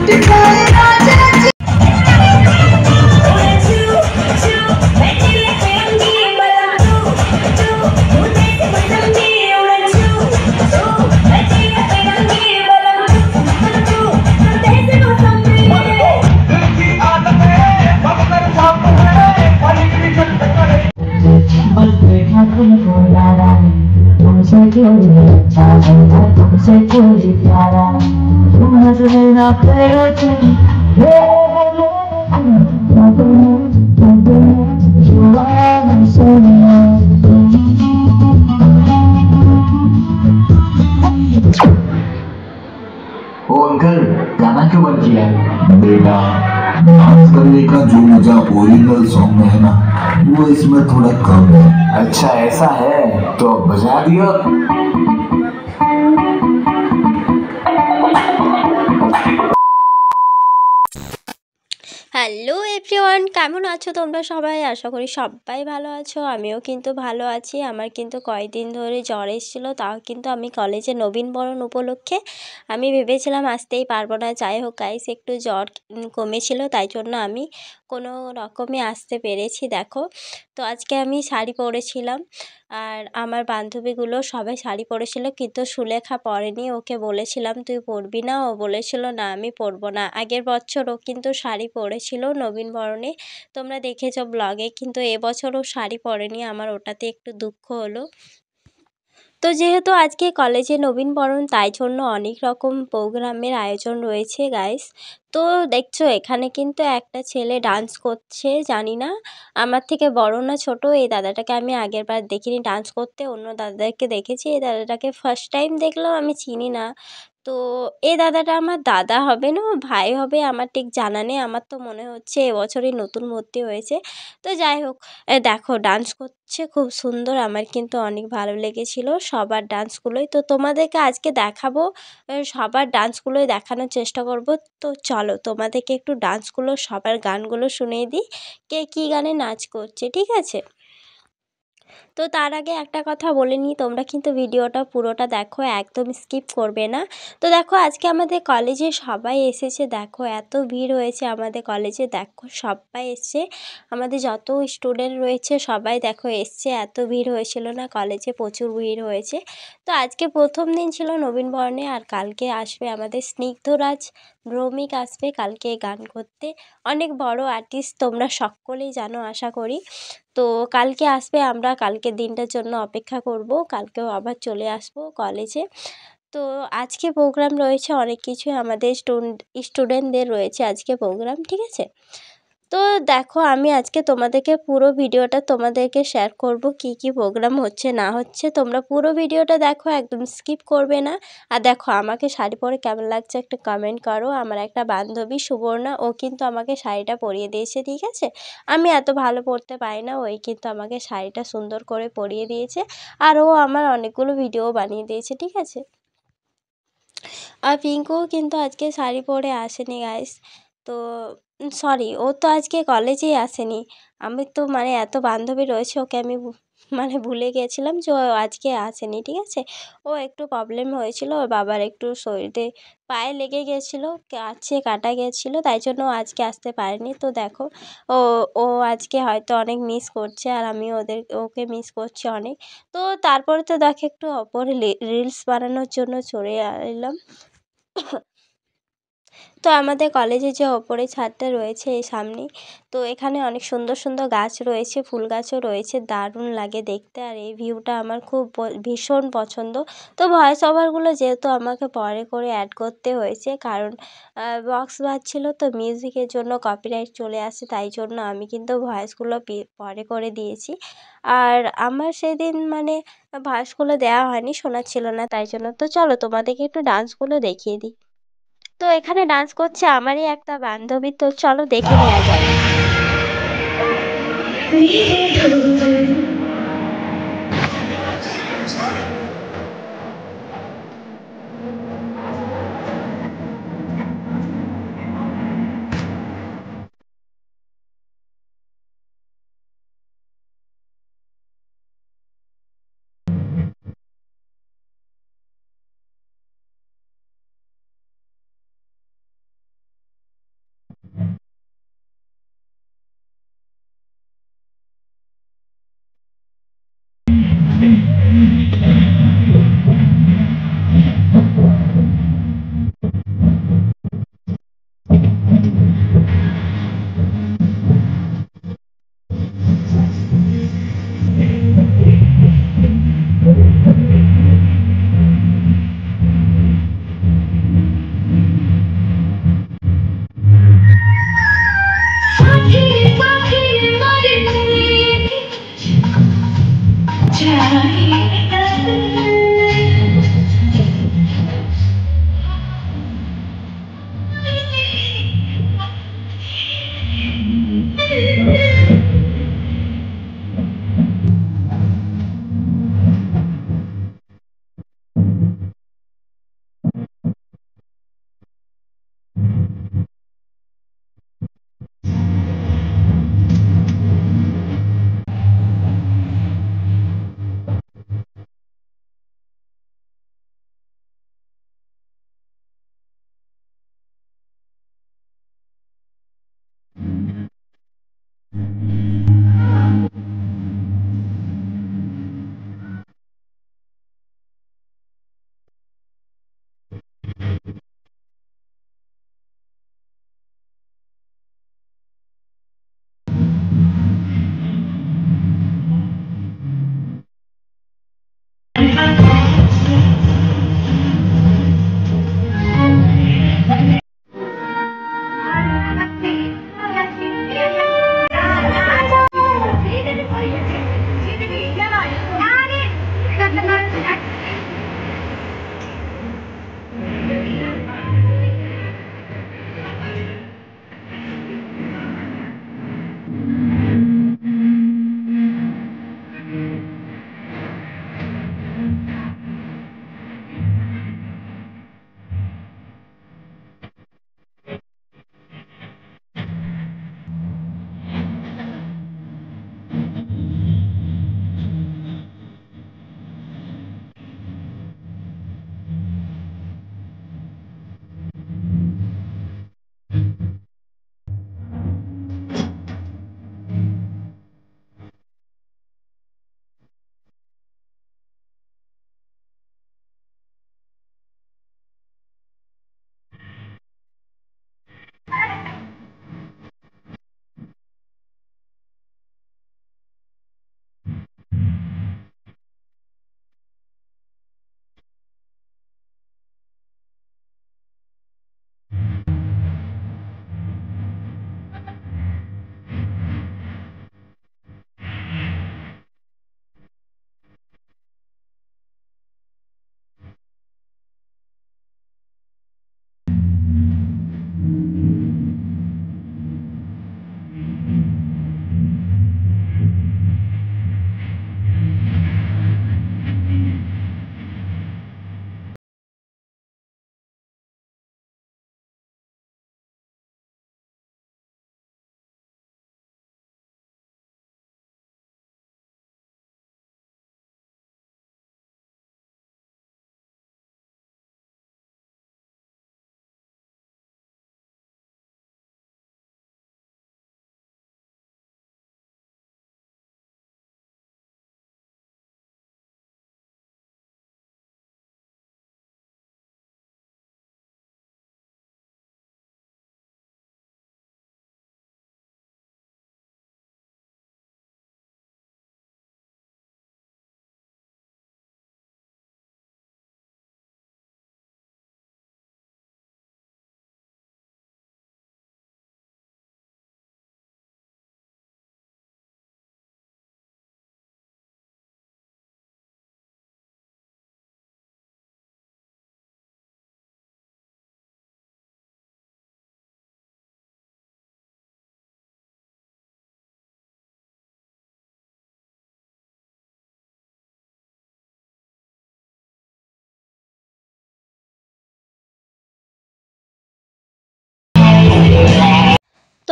ओ uncle, गाना क्यों बंद किया? बेटा, आजकल का जो मजा ओरिजिनल सॉन्ग में है ना, वो इसमें थोड़ा कम है। अच्छा ऐसा है, तो अब बजा दियो। হ্যালো এভরিওয়ান, কেমন আছো তোমরা সবাই? আশা করি সবাই ভালো আছো। আমিও কিন্তু ভালো আছি। আমার কিন্তু কয়েকদিন ধরে জ্বর এসেছিলো, তাও কিন্তু আমি কলেজে নবীনবরণ উপলক্ষে আমি ভেবেছিলাম আসতেই পারবো না। যাই হোক গাইস, একটু জ্বর কমেছিল, তাই জন্য আমি কোনো রকমে আসতে পেরেছি। দেখো, তো আজকে আমি শাড়ি পরেছিলাম, আর আমার বান্ধবীগুলো সবাই শাড়ি পরেছিল, কিন্তু সুলেখা পরেনি। ওকে বলেছিলাম তুই পরবি না, ও বলেছিল না আমি পরবো না। আগের বছর ও কিন্তু শাড়ি পরেছিল নবীনবরণে, তোমরা দেখেছো ব্লগে, কিন্তু এবছর ও শাড়ি পরেনি। আমার ওটাতে একটু দুঃখ হলো। তো যেহেতু আজকে কলেজে নবীনবরণ, তাই জন্য অনেক রকম প্রোগ্রামের আয়োজন রয়েছে গাইস। তো দেখছো এখানে কিন্তু একটা ছেলে ডান্স করছে, জানি না আমার থেকে বড় না ছোট। এই দাদাটাকে আমি আগের বার দেখিনি ডান্স করতে, অন্য দাদাকে দেখেছি। এই দাদাটাকে ফার্স্ট টাইম দেখলাম, আমি চিনি না। তো এই দাদাটা আমার দাদা হবে না ভাই হবে আমার ঠিক জানা নেই। আমার তো মনে হচ্ছে এবছরই নতুন ভর্তি হয়েছে। তো যাই হোক, দেখো ডান্স করছে খুব সুন্দর, আমার কিন্তু অনেক ভালো লেগেছিল সবার ডান্সগুলোই। তো তোমাদেরকে আজকে দেখাবো, সবার ডান্সগুলোই দেখানোর চেষ্টা করব। তো চলো তোমাদেরকে একটু ডান্সগুলো সবার গানগুলো শুনিয়ে দিই, কে কী গানে নাচ করছে, ঠিক আছে? তো তার আগে একটা কথা বলে নিই, তোমরা কিন্তু ভিডিওটা পুরোটা দেখো, একদম স্কিপ করবে না। তো দেখো আজকে আমাদের কলেজে সবাই এসেছে, দেখো এত ভিড় হয়েছে আমাদের কলেজে, দেখো সবাই এসছে, আমাদের যত স্টুডেন্ট রয়েছে সবাই দেখো এসছে। এত ভিড় হয়েছিল না কলেজে, প্রচুর ভিড় হয়েছে। তো আজকে প্রথম দিন ছিল নবীনবরণে, আর কালকে আসবে আমাদের স্নিগ্ধরাজ ভৌমিক আসবে কালকে গান করতে। অনেক বড় আর্টিস্ট, তোমরা সকলেই জানো আশা করি। তো কালকে আসবে, আমরা কালকের দিনটার জন্য অপেক্ষা করব, কালকেও আবার চলে আসব কলেজে। তো আজকে প্রোগ্রাম রয়েছে অনেক কিছুই, আমাদের স্টুডেন্টদের রয়েছে আজকে প্রোগ্রাম, ঠিক আছে? তো দেখো আমি আজকে তোমাদেরকে পুরো ভিডিওটা তোমাদেরকে শেয়ার করব, কি কি প্রোগ্রাম হচ্ছে না হচ্ছে। তোমরা পুরো ভিডিওটা দেখো, একদম স্কিপ করবে না। আর দেখো আমাকে শাড়ি পরে কেমন লাগছে একটা কমেন্ট করো। আমার একটা বান্ধবী সুবর্ণা, ও কিন্তু আমাকে শাড়িটা পরিয়ে দিয়েছে, ঠিক আছে? আমি এত ভালো পরতে পারি না, ওই কিন্তু আমাকে শাড়িটা সুন্দর করে পরিয়ে দিয়েছে। আর ও আমার অনেকগুলো ভিডিও বানিয়ে দিয়েছে, ঠিক আছে? আর পিঙ্কুও কিন্তু আজকে শাড়ি পরে আসেনি গাইস। তো সরি, ও তো আজকে কলেজেই আসেনি। আমি তো মানে এত বান্ধবী রয়েছে, ওকে আমি মানে ভুলে গিয়েছিলাম যে ও আজকে আসেনি, ঠিক আছে? ও একটু প্রবলেম হয়েছিল, ওর বাবার একটু শরীরে পায়ে লেগে গিয়েছিলো, কাটা গিয়েছিলো, তাই জন্য ও আজকে আসতে পারেনি। তো দেখো, ও ও আজকে হয়তো অনেক মিস করছে, আর আমি ওকে মিস করছি অনেক। তো তারপরে তো দেখো একটু ওপরে রিলস বানানোর জন্য চলে এলাম। তো আমাদের কলেজে যে ওপরে ছাদটা রয়েছে এই সামনেই, তো এখানে অনেক সুন্দর সুন্দর গাছ রয়েছে, ফুল গাছও রয়েছে, দারুণ লাগে দেখতে। আর এই ভিউটা আমার খুব ভীষণ পছন্দ। তো ভয়েস ওভারগুলো যেহেতু আমাকে পরে করে অ্যাড করতে হয়েছে, কারণ বক্স বাজছিল, তো মিউজিকের জন্য কপিরাইট চলে আসে, তাই জন্য আমি কিন্তু ভয়েসগুলো পরে করে দিয়েছি। আর আমার সেদিন মানে ভয়েসগুলো দেওয়া হয়নি, শোনাচ্ছিল না, তাই জন্য। তো চলো তোমাদেরকে একটু ডান্সগুলো দেখিয়ে দিই। তো এখানে ডান্স করছে আমারই একটা বান্ধবী, তো চলো দেখে নেওয়া যাক।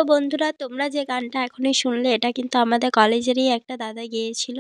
তো বন্ধুরা, তোমরা যে গানটা এখনই শুনলে এটা কিন্তু আমাদের কলেজেরই একটা দাদা গেয়েছিল।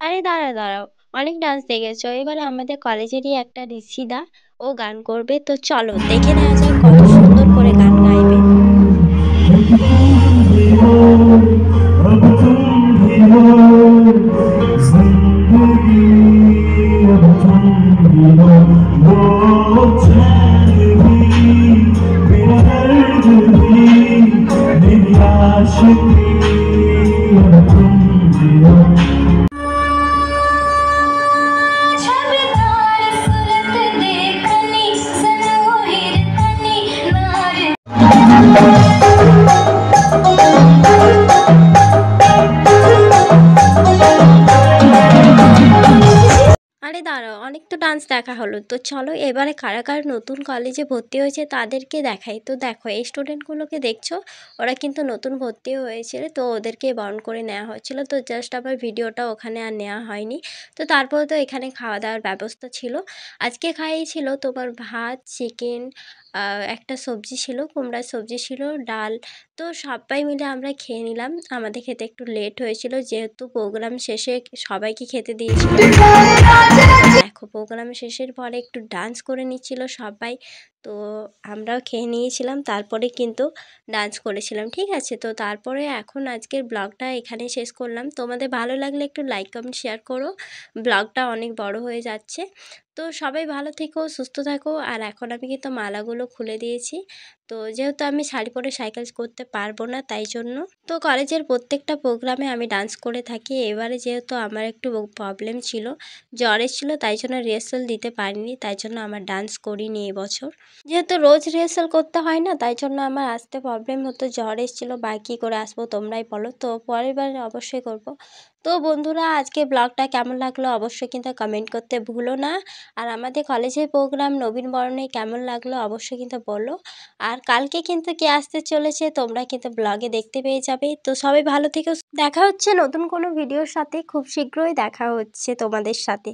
আরে দাঁড়াও দাঁড়াও, অনেক ডান্স দেখেছো, এবারে আমাদের কলেজেরই একটা ঋষিদা, ও গান করবে। তো চলো দেখে নেওয়া যাক কত সুন্দর করে গান গাইবে। আরে দাঁড়াও, অনেক তো ডান্স দেখা হলো, তো চলো এবারে কারা কারা নতুন কলেজে ভর্তি হয়েছে তাদেরকে দেখাই। তো দেখো এই স্টুডেন্টগুলোকে দেখছো, ওরা কিন্তু নতুন ভর্তি হয়েছিল, তো ওদেরকে বরণ করে নেওয়া হচ্ছিলো। তো জাস্ট আবার ভিডিওটা ওখানে আর নেওয়া হয়নি। তো তারপর তো এখানে খাওয়া দাওয়ার ব্যবস্থা ছিল। আজকে খাইয়েছিল তোমার ভাত, চিকেন, একটা সবজি ছিল, কুমড়ার সবজি ছিল, ডাল। তো সবাই মিলে আমরা খেয়ে নিলাম। আমাদের খেতে একটু লেট হয়েছিল যেহেতু প্রোগ্রাম শেষে সবাইকে খেতে দিয়েছিল। দেখো প্রোগ্রাম শেষের পরে একটু ডান্স করে নিচ্ছিল সবাই, তো আমরাও খেয়ে নিয়েছিলাম, তারপরে কিন্তু ডান্স করেছিলাম। ঠিক আছে, তো তারপরে এখন আজকের ব্লগটা এখানে শেষ করলাম। তোমাদের ভালো লাগলে একটু লাইক কমেন্ট শেয়ার করো, ব্লগটা অনেক বড় হয়ে যাচ্ছে। তো সবাই ভালো থেকো, সুস্থ থাকো। আর এখন আমি কিন্তু মালাগুলো খুলে দিয়েছি, তো যেহেতু আমি শাড়ি পরে সাইকেল করতে পারবো না তাই জন্য। তো কলেজের প্রত্যেকটা প্রোগ্রামে আমি ডান্স করে থাকি। এবারে যেহেতু আমার একটু প্রবলেম ছিল, জ্বর এসেছিল, তাই জন্য রিহার্সাল দিতে পারিনি, তাই জন্য আমার ডান্স করিনি এবছর। যেহেতু রোজ রিহার্সাল করতে হয় না, তাই জন্য আমার আসতে প্রবলেম হতো, জ্বর এসেছিলো, বা কী করে আসবো তোমরাই বলো। তো পরের বার অবশ্যই করব। তো বন্ধুরা, আজকে ব্লগটা কেমন লাগলো অবশ্যই কিন্তু কমেন্ট করতে ভুলো না। আর আমাদের কলেজের প্রোগ্রাম নবীনবরণে কেমন লাগলো অবশ্যই কিন্তু বলো। আর কালকে কিন্তু কে আসতে চলেছে তোমরা কিন্তু ব্লগে দেখতে পেয়ে যাবে। তো সবাই ভালো থেকো, দেখা হচ্ছে নতুন কোনো ভিডিওর সাথে, খুব শীঘ্রই দেখা হচ্ছে তোমাদের সাথে।